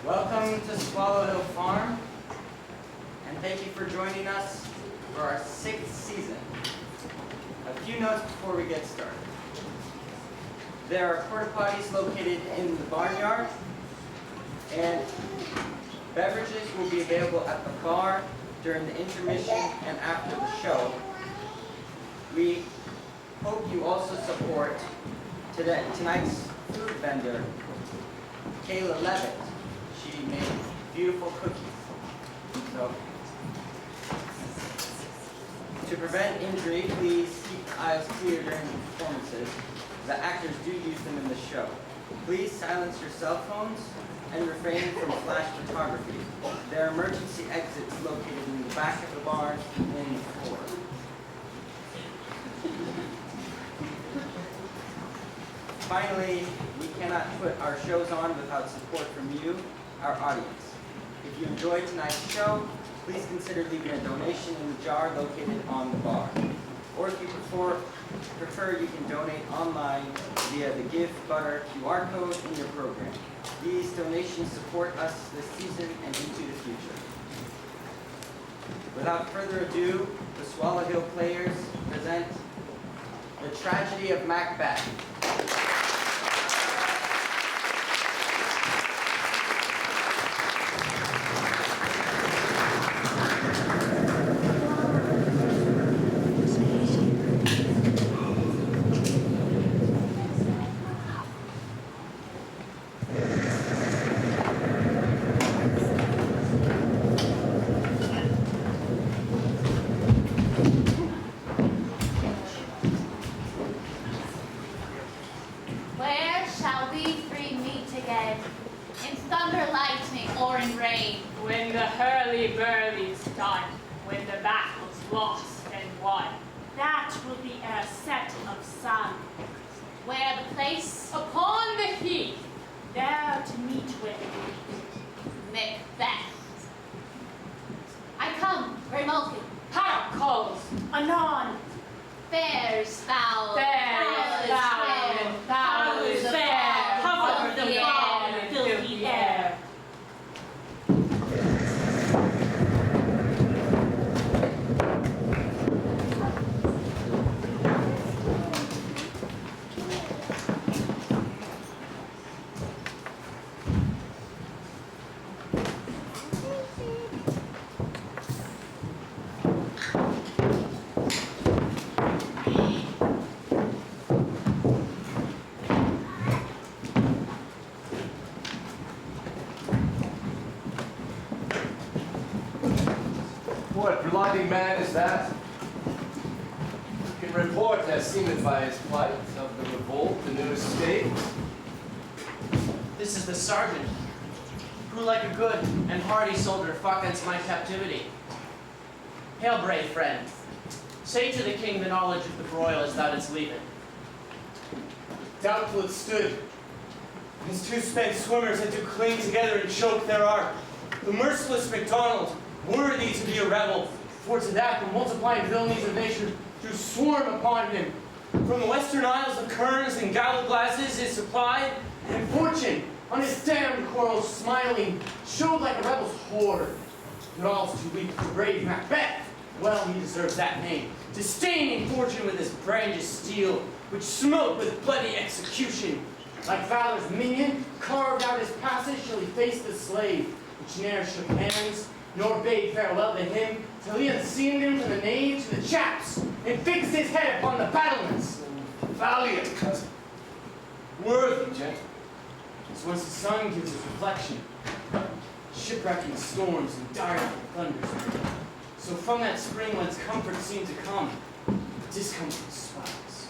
Welcome to Swallow Hill Farm, and thank you for joining us for our 6th season. A few notes before we get started. There are porta potties located in the barnyard, and beverages will be available at the bar during the intermission and after the show. We hope you also support tonight's food vendor, Kayla Levitt. She made beautiful cookies. So, to prevent injury, please keep the aisles clear during the performances. The actors do use them in the show. Please silence your cell phones and refrain from flash photography. There are emergency exits located in the back of the barn and in the floor. Finally, we cannot put our shows on without support from you, our audience. If you enjoyed tonight's show, please consider leaving a donation in the jar located on the bar. Or if you prefer, you can donate online via the Give Butter QR code in your program. These donations support us this season and into the future. Without further ado, the Swallow Hill Players present The Tragedy of Macbeth. When the hurly-burly's done, when the battle's lost and won, that will be a set of sun. Where the place? Upon the heath, there to meet with Macbeth. I come, Grimalkin. Hark calls, anon. Fares foul. Fares foul, and foul is fair. Cover the foul and filthy air. What bloody man is that? You can report as seemeth by his plight of the revolt, the new estate. This is the sergeant, who like a good and hardy soldier fought against my captivity. Hail, brave friend. Say to the king the knowledge of the broil as thou didst leave it. Doubtful it stood. His two spent swimmers had to cling together and choke their art. The merciless MacDonald, worthy to be a rebel, for to that the multiplying villainies of nature do swarm upon him. From the western isles the kerns and gallowglasses is supplied, and fortune, on his damned quarrels smiling, showed like a rebel's horde. But all's too weak for brave Macbeth. Well, he deserves that name, disdaining fortune with his brandished steel, which smote with bloody execution. Like valor's minion, carved out his passage till he faced the slave, which ne'er shook hands, nor bade farewell to him, till he had seen him from the nave to the chaps, and fixed his head upon the battlements. Valiant cousin, worthy gentleman, as once the sun gives his reflection, shipwrecking storms and direful thunders. So from that spring whence comfort seemed to come, discomfort swells.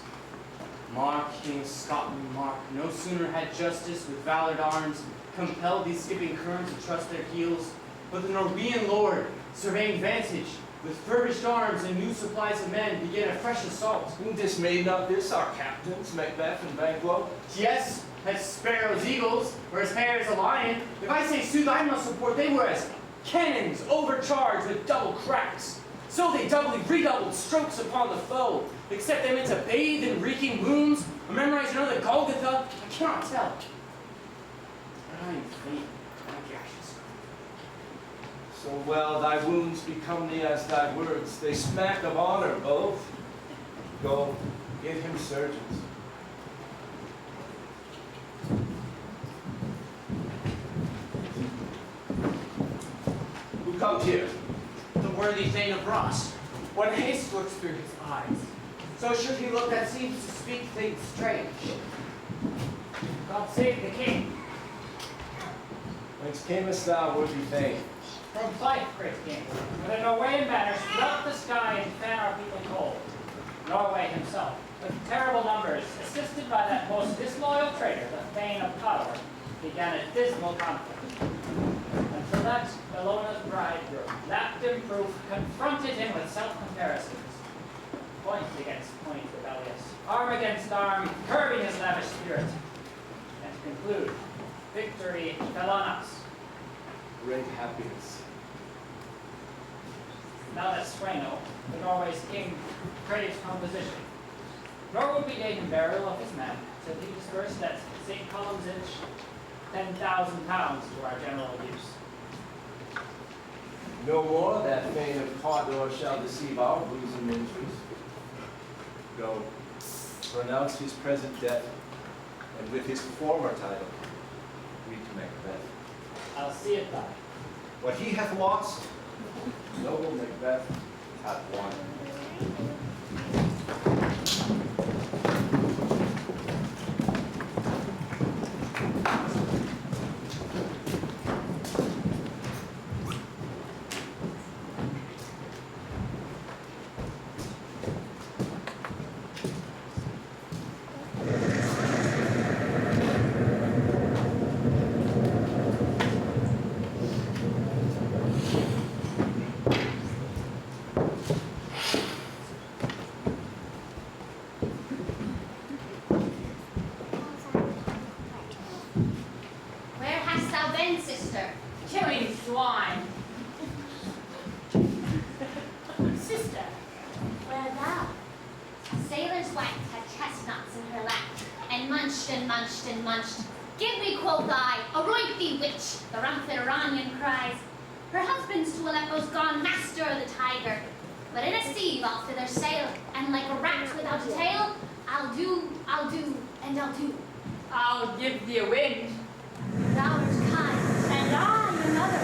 Mark, King of Scotland, Mark, no sooner had justice with valored arms compelled these skipping kerns to trust their heels, but the Norwegian lord, surveying vantage, with furbished arms and new supplies of men, began a fresh assault. Dismayed not this our captains, Macbeth and Banquo? Yes, as sparrows eagles, or as hares a lion. If I say sooth, I must report they were as cannons overcharged with double cracks. So they doubly redoubled strokes upon the foe, except they meant to bathe in reeking wounds, or memorize another Golgotha, I cannot tell. But I am faint. my gashes. So well thy wounds become thee as thy words. They smack of honor both. Go, give him surgeons. Who comes here? The worthy Thane of Ross. What haste looks through his eyes. So should he look that seems to speak things strange. God save the king. Whence camest thou, worthy Thane? From Fife, great king, with a Norwegian banner swept the sky and fan our people cold. Norway himself, with terrible numbers, assisted by that most disloyal traitor, the Thane of Power, began a dismal conflict. Until that Bellona's bridegroom, lapped in proof, confronted him with self-comparisons. Point against point rebellious, arm against arm, curbing his lavish spirit. And to conclude, victory fell on us. Great happiness. Now that Sweno, the Norway's king, craves composition, nor would we gain him burial of his men, till he dispersed at St. Column's Inch 10,000 pounds to our general use. No more that Thane of Cawdor shall deceive our bosom entries. Go, pronounce his present death, and with his former title, read to Macbeth. I'll see it done. What he hath lost, noble Macbeth hath won. Where hast thou been, sister? Killing swine. Sister, where thou? A sailor's wife had chestnuts in her lap, and munched and munched and munched. Give me, quoth I, a roint thee witch, the rumfed Iranian cries. Her husband's to Aleppo's gone master of the tiger. But in a sieve I'll thither sail, and like a rat without a tail, I'll do, and I'll do. I'll give thee a wind. Thou art kind, and I another.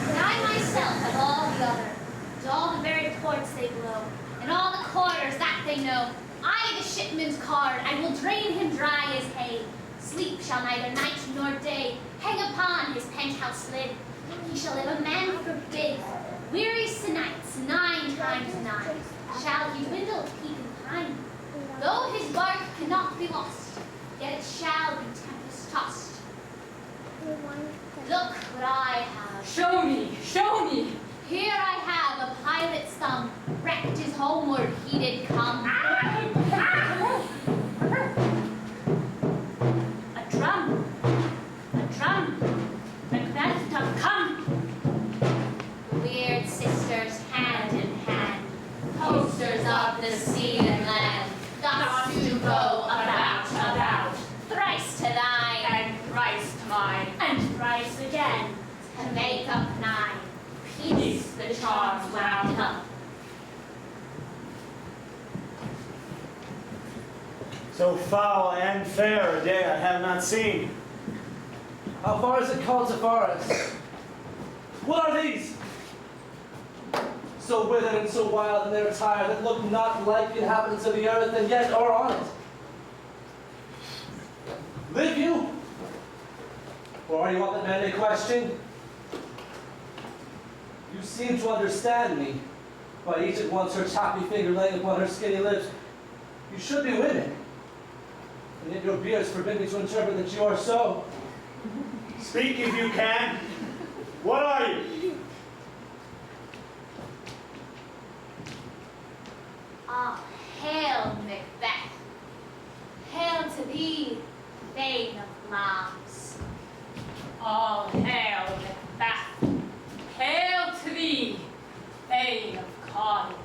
And I myself have all the other. And all the very ports they blow, and all the quarters that they know. I, the shipman's card, I will drain him dry as hay. Sleep shall neither night nor day hang upon his penthouse lid. He shall live a man forbid. Weary nights, 9 times 9, shall he dwindle, he can pine. Though his bark cannot be lost, yet it shall be tempest-tossed. Look what I have. Show me, show me. Here I have a pirate's thumb. Wrecked his homeward he did come. A drum, Macbeth doth come. The weird sisters hand in hand, posters of the sea and land, thus to go about, thrice to thine, And thrice to mine. and thrice again, to make up 9. Peace the charms wound up. So foul and fair a day I have not seen. How far is it called to forest? What are these? So withered and so wild in their attire that look not like the inhabitants of the earth, and yet are on it. Live you? Or are you what that man may question? You seem to understand me, by each at once her chappy finger laying upon her skinny lips. You should be women, and yet your beards forbid me to interpret that you are so. Speak if you can. What are you? Ah, hail, Macbeth. Hail to thee, Thane of Glamis. All hail, Macbeth. Hail to thee, Thane of Cawdor.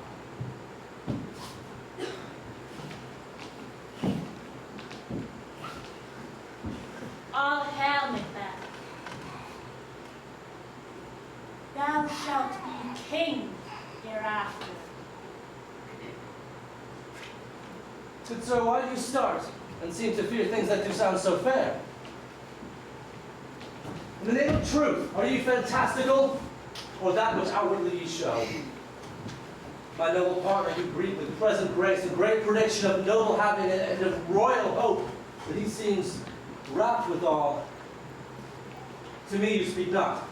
All hail, Macbeth. Thou shalt be king hereafter. Good sir, why do you start and seem to fear things that do sound so fair? In the name of truth, are you fantastical, or that which outwardly ye show? My noble partner, you greet with present grace a great prediction of noble happiness and of royal hope, but he seems wrapped withal. To me you speak not.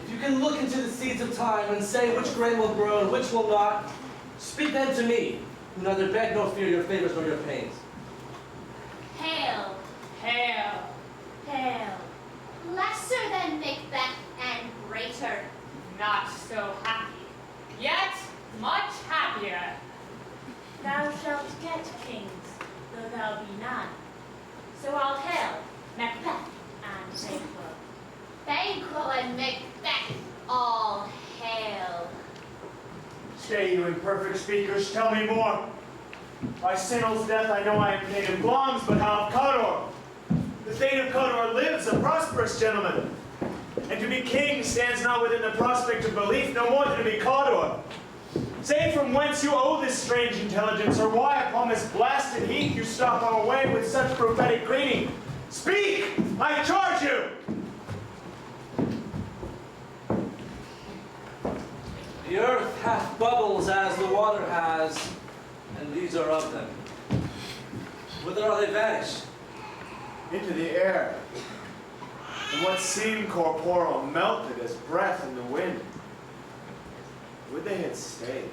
If you can look into the seeds of time and say which grain will grow and which will not, speak then to me, who neither beg nor fear your favors nor your pains. Hail, Hail! hail. Lesser than Macbeth and greater. Not so happy, yet much happier. Thou shalt get kings, though thou be none. So I'll hail Macbeth and Banquo. Banquo and Macbeth, all hail. Stay, you imperfect speakers, tell me more. By Sinel's death I know I am Thane of Glamis, but how of Cawdor? The Thane of Cawdor lives, a prosperous gentleman. And to be king stands not within the prospect of belief, no more than to be Cawdor. Say from whence you owe this strange intelligence, or why upon this blasted heath you stop our way with such prophetic greeting. Speak, I charge you! The earth hath bubbles as the water has, and these are of them. Whither are they vanished? Into the air. And what seemed corporeal melted as breath in the wind. Would they had stayed?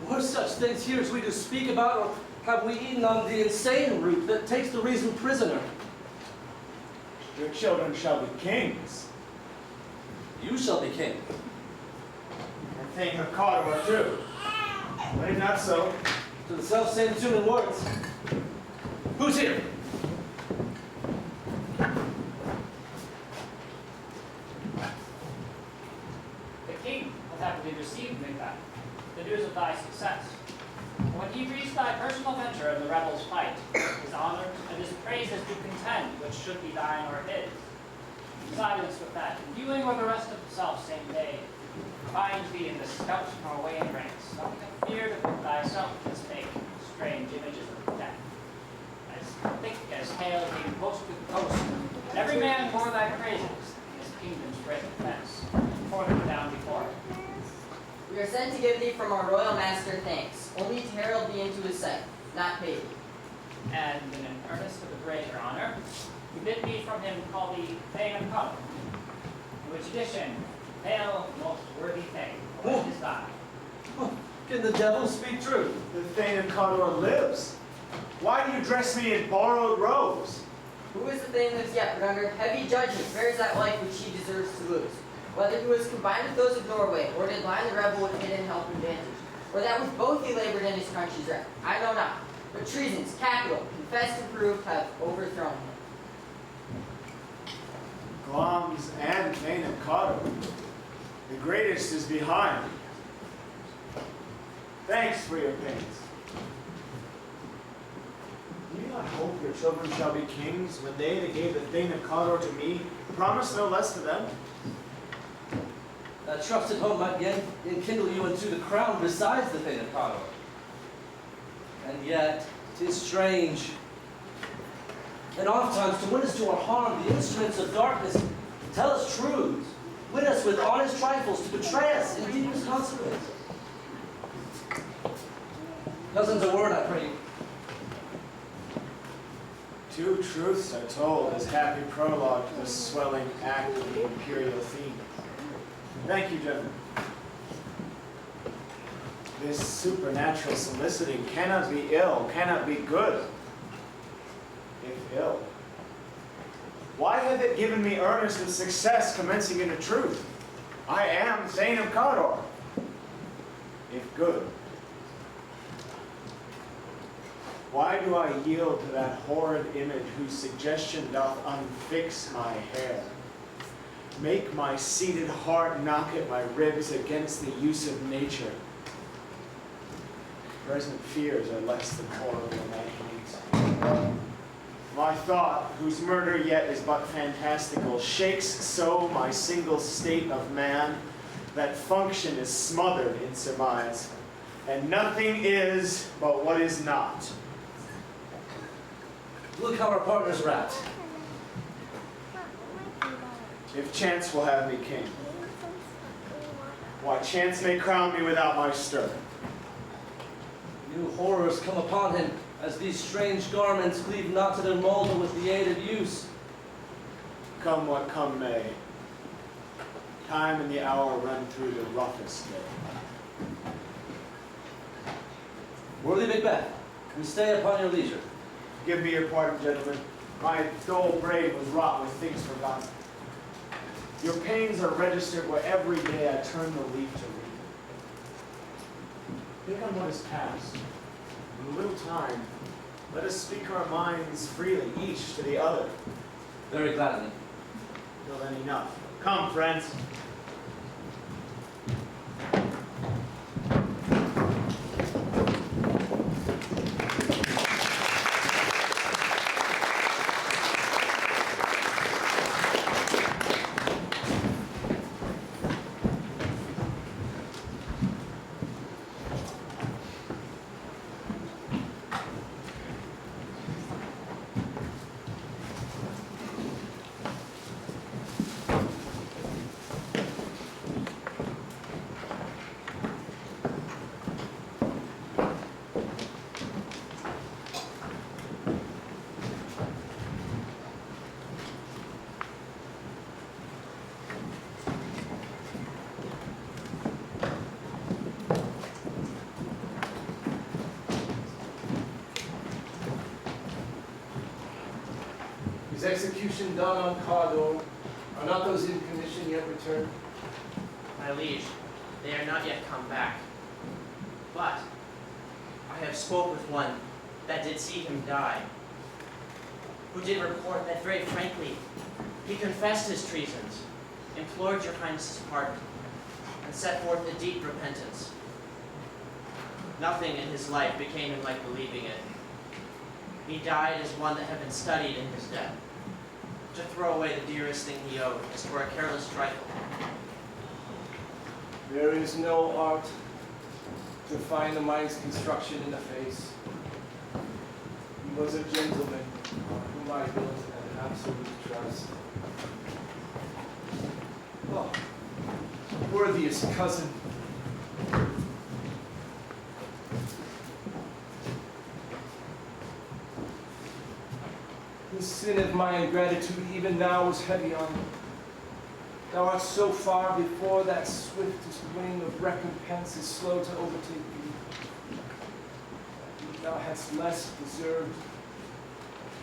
Were such things here as we do speak about, or have we eaten on the insane root that takes the reason prisoner? Your children shall be kings. You shall be king. And Thane of Cawdor too. But if not so, To the self-same tune and words. Who's here? The king hath happily received, Macbeth, the news of thy success. When he reached thy personal venture in the rebels' fight, his honor and his praises do contend which should be thine or his. Silence with that, and viewing where the rest of the self-same day, find thee in the scout Norwegian ranks, something of fear to put thyself in his fate, strange images of death. As thick as hail came post with post, and every man bore thy praises in his kingdom's great defense, pour them down before him. We are sent to give thee from our royal master thanks, only to herald thee into his sight, not pay thee. And in an earnest of a greater honor, we bid me from him call thee Thane of Cawdor. In which addition, hail, most worthy Thane, what is thine? Can the devil speak truth? the Thane of Cawdor lives. Why do you dress me in borrowed robes? Who is the Thane lives yet, but under heavy judgment bears that life which he deserves to lose? Whether he was combined with those of Norway, or did line the rebel with hidden help and advantage, or that with both he labored in his country's wreck, I know not. But treasons, capital, confessed and proved, have overthrown him. Glamis and Thane of Cawdor. The greatest is behind. Thanks for your pains. Do you not hope your children shall be kings when they that gave the Thane of Cawdor to me promise no less to them? That trusted hope might yet enkindle you into the crown besides the Thane of Cawdor. And yet, 'tis strange. And oftentimes, to win us to our harm, the instruments of darkness tell us truths, win us with honest trifles, to betray us in deepest consequence. Cousins, a word, I pray you. Two truths are told as happy prologue to the swelling act of the imperial theme. Thank you, gentlemen. This supernatural soliciting cannot be ill, cannot be good. If ill, why hath it given me earnest of success commencing into truth? I am Thane of Cawdor. If good, why do I yield to that horrid image whose suggestion doth unfix my hair? Make my seated heart knock at my ribs against the use of nature. Present fears are less than horrible imaginings. My My thought, whose murder yet is but fantastical, shakes so my single state of man, that function is smothered in surmise, and nothing is but what is not. Look how our partners wrapped. If chance will have me king, why chance may crown me without my stir. New horrors come upon him, as these strange garments cleave not to their mold with the aid of use. Come what come may, time and the hour run through the roughest day. Worthy Macbeth, we stay upon your leisure. Give me your pardon, gentlemen. My dull brain was wrought with things forgotten. Your pains are registered where every day I turn the leaf to read. Think on what is past. In a little time, let us speak our minds freely, each to the other. Very gladly. Till then, enough. Come, friends. Is execution done on Cawdor? Are not those in commission yet returned? My liege, they are not yet come back. But I have spoke with one that did see him die, who did report that very frankly he confessed his treasons, implored your highness's pardon, and set forth a deep repentance. Nothing in his life became him like believing it. He died as one that had been studied in his death, to throw away the dearest thing he owed as for a careless trifle. There is no art to find the mind's construction in the face. He was a gentleman on whom I built an absolute trust. Oh, worthiest cousin. The sin of my ingratitude even now is heavy on me. Thou art so far before that swiftest wing of recompense is slow to overtake thee. Thou hadst less deserved,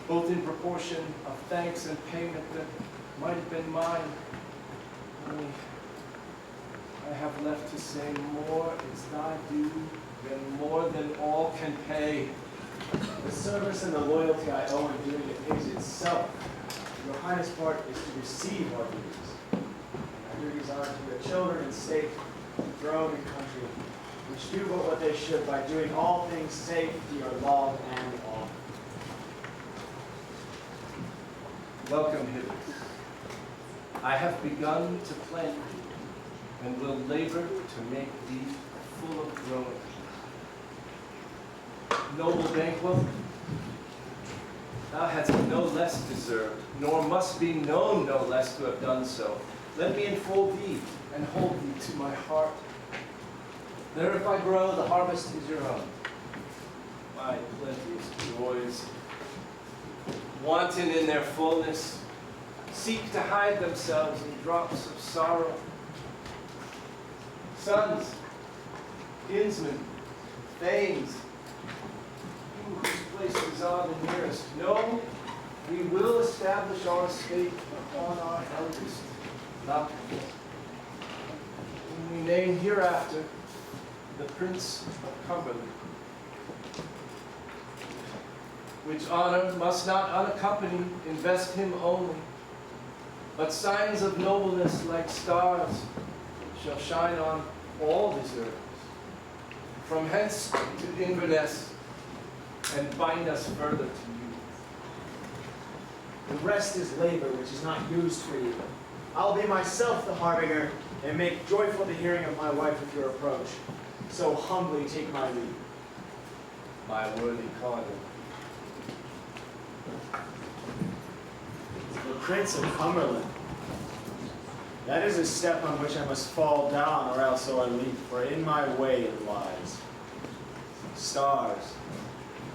both in proportion of thanks and payment that might have been mine. Only I have left to say more is thy due than more than all can pay. The service and the loyalty I owe in doing it pays itself. Your Highness' part is to receive our duties. Our duties are to your children and state, throne and country, which do but what they should by doing all things safe to your love and honor. Welcome hither. I have begun to plant thee, and will labor to make thee full of growing. Noble Banquo, thou hadst no less deserved, nor must be known no less to have done so. Let me enfold thee and hold thee to my heart. There if I grow, the harvest is your own. My plenteous joys, wanton in their fullness, seek to hide themselves in drops of sorrow. Sons, kinsmen, thanes, you whose places are the nearest, know we will establish our estate upon our eldest, not whom we name hereafter the Prince of Cumberland, which honor must not unaccompanied invest him only, but signs of nobleness like stars shall shine on all deserters, from hence to Inverness, and bind us further to you. The rest is labor which is not used for you. I'll be myself the harbinger, and make joyful the hearing of my wife of your approach. So humbly take my leave. My worthy Cardinal. The Prince of Cumberland. That is a step on which I must fall down, or else o'erleap, for in my way it lies. Stars,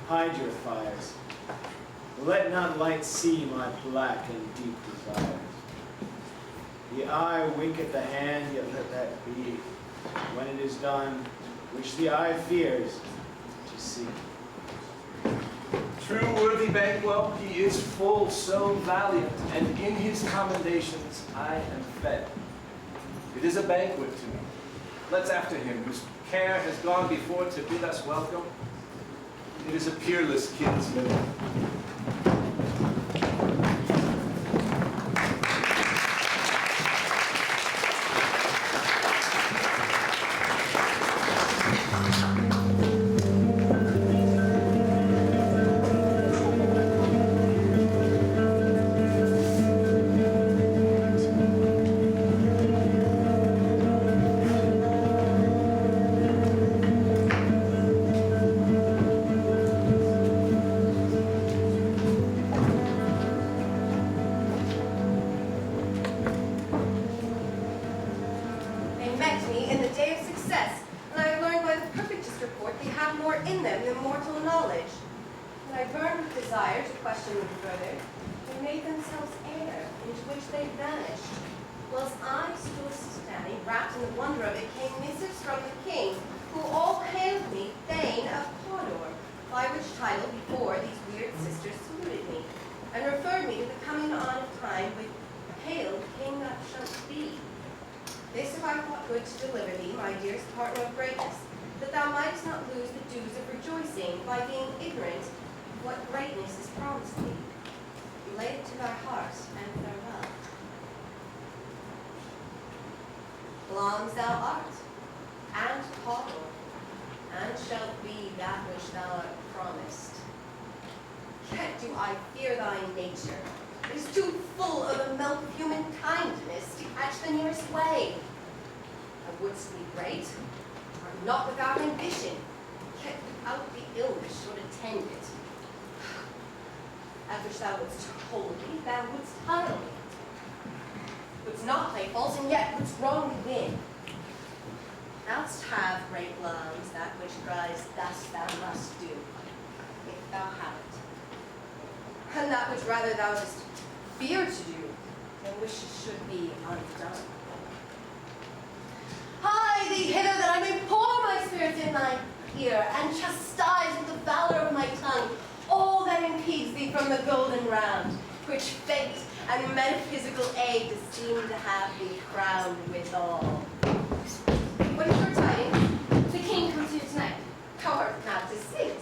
hide your fires. Let not light see my black and deep desires. The eye winketh the hand, yet let that be. When it is done, which the eye fears to see. True worthy Banquo, he is full so valiant, and in his commendations I am fed. It is a banquet to me. Let's after him, whose care has gone before to bid us welcome. It is a peerless kinsman. They met me in the day of success, and I have learned by the perfectest report they have more in them than mortal knowledge. When I burned with desire to question them further, they made themselves air, into which they vanished. Whilst I stood standing, wrapped in the wonder of it, came missives from the king, who all hailed me Thane of Cawdor, by which title before these weird sisters saluted me, and referred me to the coming on of time with "Hail, King that shalt be." This have I thought good to deliver thee, my dearest partner of greatness, that thou mightest not lose the dues of rejoicing by being ignorant of what greatness is promised thee. Lay it to thy heart, and farewell. Blonde thou art, and Cawdor, and shalt be that which thou art promised. Yet do I fear thy nature. It is too full of the milk of human kindness to catch the nearest way. Thou wouldst be great, art not without ambition, yet without the illness should attend it. That which thou wouldst hold me, thou wouldst tire me. Wouldst not play false, and yet wouldst wrongly win. Thou'st have, great Lambs, that which cries, thus thou must do, if thou have it. And that which rather thou dost fear to do, than wish it should be undone. Hie thee hither, that I may pour my spirits in thine ear, and chastise with the valor of my tongue all that impedes thee from the golden round, which fate and metaphysical aid seem to have thee crowned withal. What is your tidings? The king comes here tonight. Thou art not to see it.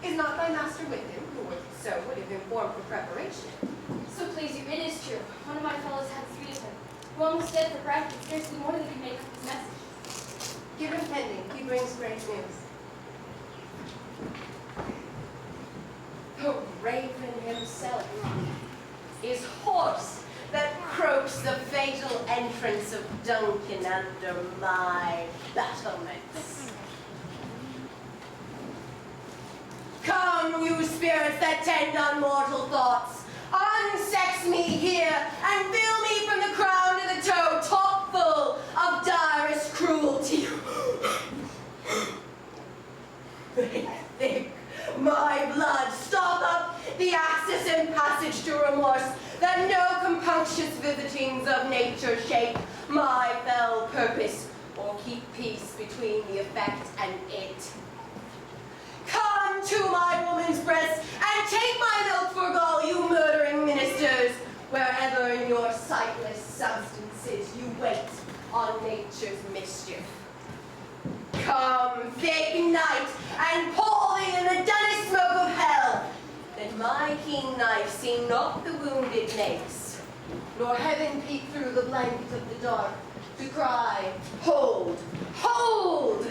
Is not thy master with him, who so would have informed for preparation? So please you, it is true. One of my fellows had to speak with him. One was dead for breath, but scarcely more than can make up his message. Give him pending. He brings great news. The raven himself is hoarse that croaks the fatal entrance of Duncan under my battlements. Come, you spirits that tend on mortal thoughts, unsex me here, and fill me from the crown to the toe, top full of direst cruelty. They think my blood stop up the access and passage to remorse, that no compunctious visitings of nature shape my fell purpose, or keep peace between the effect and it. Come to my woman's breast, and take my milk for gall, you murdering ministers, wherever in your sightless substances you wait on nature's mischief. Come, thick night, and pour thee in the dunnest smoke of hell, that my keen knife see not the wounded makes, nor heaven peek through the blanket of the dark, to cry, hold, hold!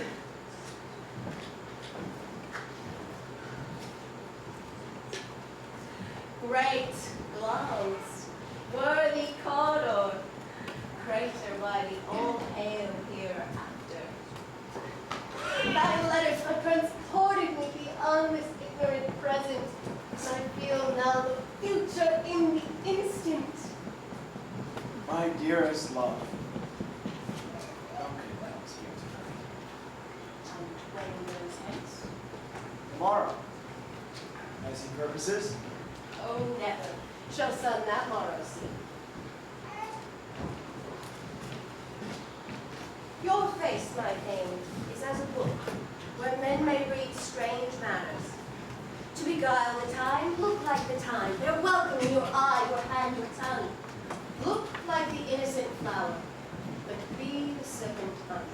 Great Glamis, worthy Cawdor, greater by the all hail hereafter. Thy letters have transported me beyond this ignorant present, and I feel now the future in the instant. My dearest love, Duncan comes here tonight. And when goes hence? Tomorrow, as he purposes. Oh, never shall sun that morrow see. Your face, my Thane, is as a book, where men may read strange matters. To beguile the time, look like the time. They're welcome in your eye, your hand, your tongue. Look like the innocent flower, but be the serpent unread.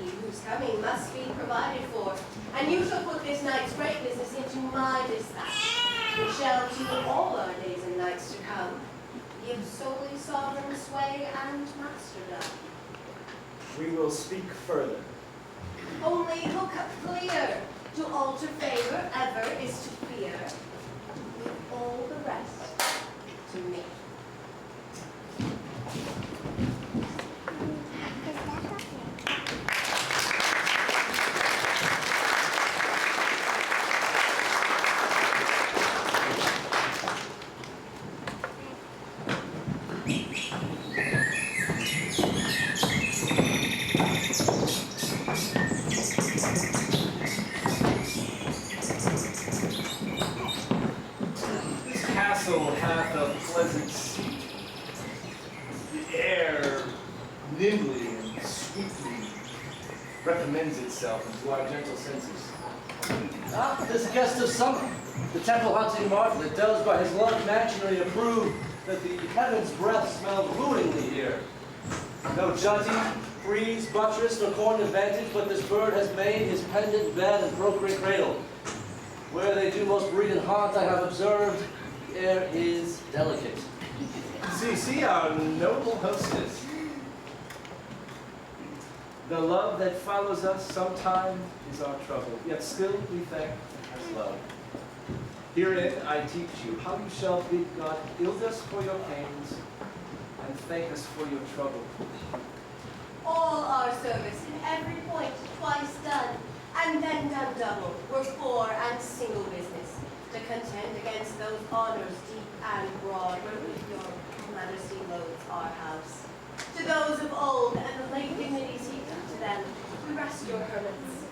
He whose coming must be provided for, and you shall put this night's great business into my dispatch, which shall to all our days and nights to come give solely sovereign sway and masterdom. We will speak further. Only look up clear. To alter favor ever is to fear. With all the rest to me. Hath a pleasant seat. The air nimbly and sweetly recommends itself into our gentle senses. Ah, this guest of summer, the temple-hunting martlet, does by his large mansionry approve that the heaven's breath smells wooingly here. No jutty, frieze, buttress, nor corn advantage, but this bird has made his pendant bed and procreate cradle. Where they do most breed and haunt, I have observed, the air is delicate. See our noble hostess. The love that follows us sometime is our trouble, yet still we thank as love. Herein I teach you how you shall bid God gild us for your pains and thank us for your trouble. All our service in every point twice done, and then done double, were poor and single business, to contend against those honors deep and broad, wherewith your majesty loads our house. To those of old and the late dignities heaped unto them, we rest your hermits.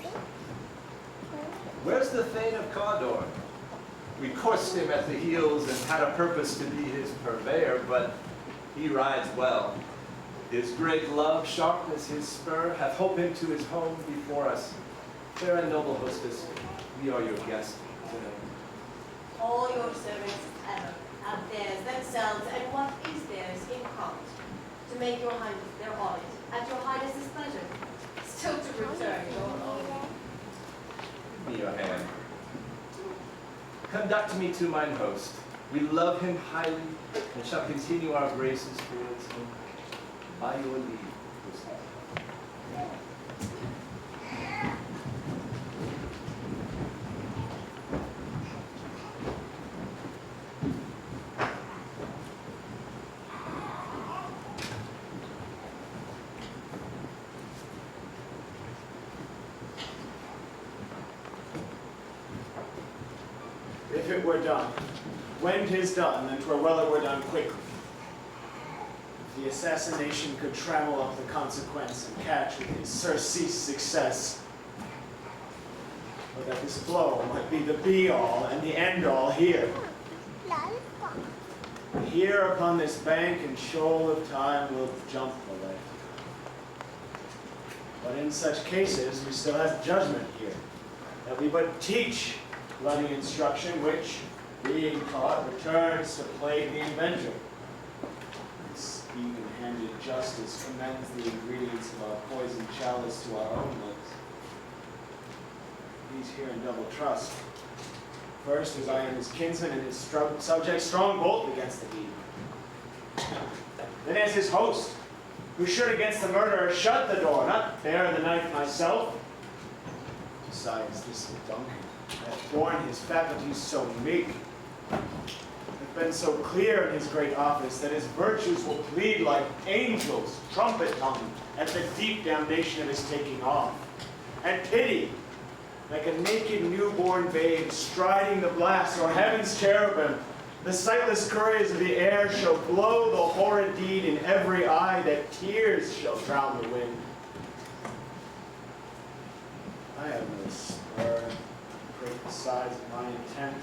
Where's the Thane of Cawdor? We coursed him at the heels and had a purpose to be his purveyor, but he rides well. His great love, sharp as his spur, hath holp him to his home before us. Fair and noble hostess, we are your guests today. All your servants ever have theirs themselves, and what is theirs in common, to make your highness their audit, at your highness's pleasure, still to return your own. Give me your hand. Conduct me to mine host. We love him highly, and shall continue our graces towards him. By your leave, hostess. If it were done, when 'tis done, then 'twere well it were done quickly. If the assassination could trammel up the consequence and catch with his surcease success, or that this blow might be the be-all and the end-all here. Here upon this bank and shoal of time will jump the life. But in such cases, we still have judgment here, that we but teach bloody instruction, which, being taught, returns to plague the inventor. This even-handed justice commends the ingredients of our poisoned chalice to our own lips. He's here in double trust. First, as I am his kinsman and his subject, strong bolt against the deed. Then as his host, who should against the murderer shut the door, not bear the knife myself. Besides, this Duncan hath borne his faculties so meek, have been so clear in his great office that his virtues will plead like angels, trumpet-tongued, at the deep damnation of his taking off. And pity, like a naked newborn babe striding the blast, or heaven's cherubim, the sightless couriers of the air shall blow the horrid deed in every eye, that tears shall drown the wind. I have no spur, great the size of my intent,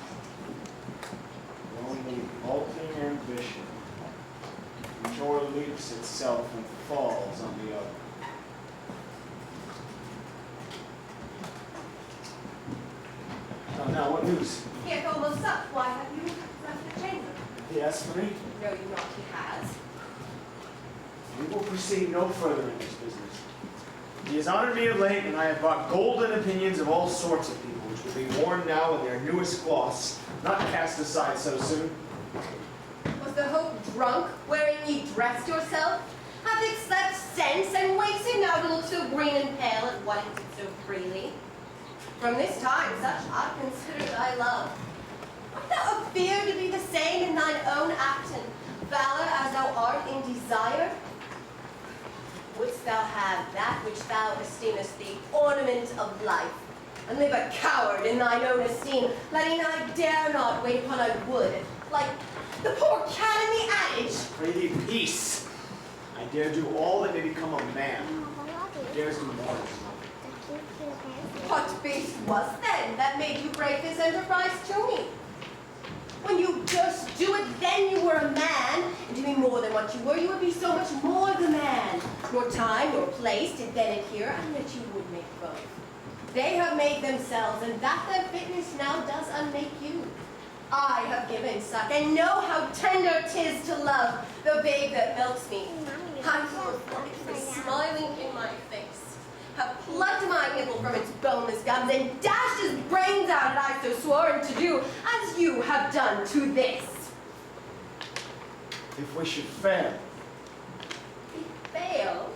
only vaulting ambition, which o'erleaps itself and falls on the other. Now, what news? He hath almost supped. Why have you left the chamber? He asked for me. No, you not, he has. We will proceed no further in this business. He has honored me of late, and I have bought golden opinions of all sorts of people, which will be worn now in their newest gloss, not cast aside so soon. Was the hope drunk, wherein ye dressed yourself? Hath it slept since, and wakes it now to look so green and pale at what it did so freely? From this time, such I consider thy love. Art thou afeard to be the same in thine own act and valor as thou art in desire? Wouldst thou have that which thou esteemest the ornament of life, and live a coward in thine own esteem, letting I dare not wait upon I would, like the poor cat in the adage? Pray thee, peace. I dare do all that may become a man. He dares do more. What beast was then that made you brave this enterprise to me? When you durst do it, then you were a man, and to be more than what you were, you would be so much more the man. Nor time nor place did then adhere, and that you would make both. They have made themselves, and that their fitness now does unmake you. I have given suck, and know how tender 'tis to love the babe that milks me. I saw it smiling in my face, have plucked my nipple from its boneless gums, and dashed his brains out had I so sworn to do, as you have done to this. If we should fail, Fail?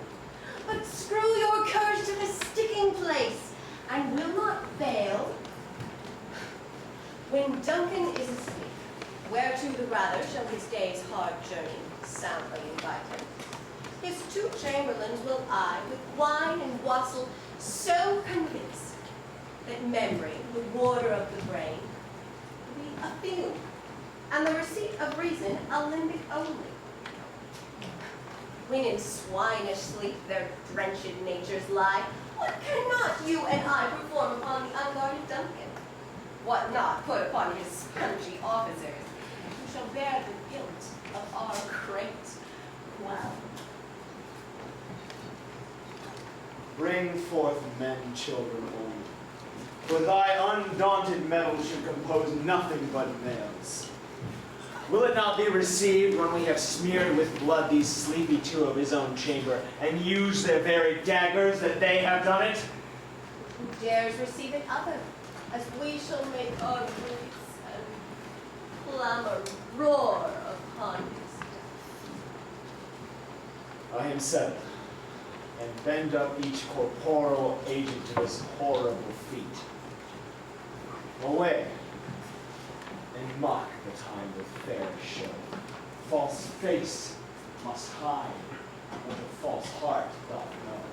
But screw your courage to the sticking place, and will not fail. When Duncan is asleep, whereto the rather shall his day's hard journey soundly invite him, his 2 chamberlains will I with wine and wassail so convince that memory, the water of the brain, will be a feeling, and the receipt of reason a limbic only. When in swinish sleep their drenched natures lie, what cannot you and I perform upon the unguarded Duncan? What not put upon his spongy officers, who shall bear the guilt of our great well? bring forth men, children only. For thy undaunted mettle should compose nothing but males. Will it not be received when we have smeared with blood these sleepy 2 of his own chamber, and used their very daggers that they have done it? Who dares receive it other, as we shall make our voice and clamor roar upon his death. I am settled, and bend up each corporeal agent to this horrible feat. Away, and mock the time with fair show. False face must hide what the false heart doth know.